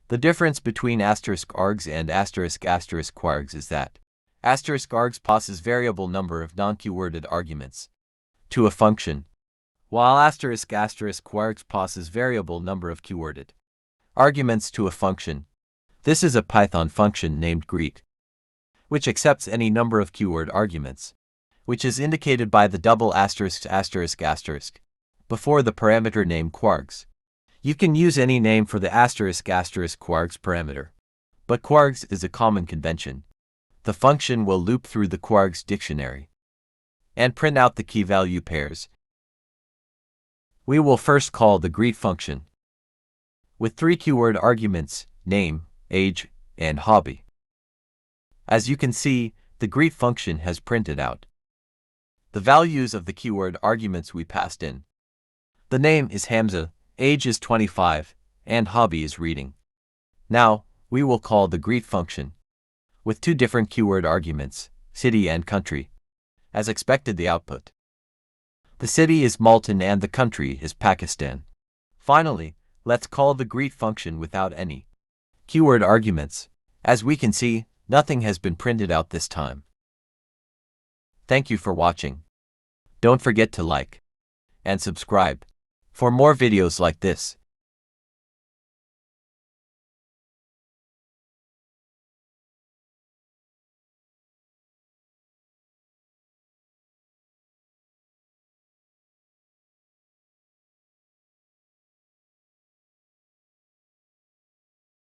The difference between *args and **kwargs is that **args passes variable number of non-keyworded arguments to a function, while **kwargs passes variable number of keyworded arguments to a function. This is a Python function named greet, which accepts any number of keyword arguments, which is indicated by the double *** before the parameter name kwargs. You can use any name for the **kwargs parameter, but kwargs is a common convention. The function will loop through the kwargs dictionary and print out the key value pairs. We will first call the greet function with 3 keyword arguments: name, age, and hobby. As you can see, the greet function has printed out the values of the keyword arguments we passed in. The name is Hamza, age is 25, and hobby is reading. Now, we will call the greet function with 2 different keyword arguments, city and country. As expected, the output: the city is Multan and the country is Pakistan. Finally, let's call the greet function without any keyword arguments. As we can see, nothing has been printed out this time. Thank you for watching. Don't forget to like and subscribe for more videos like this.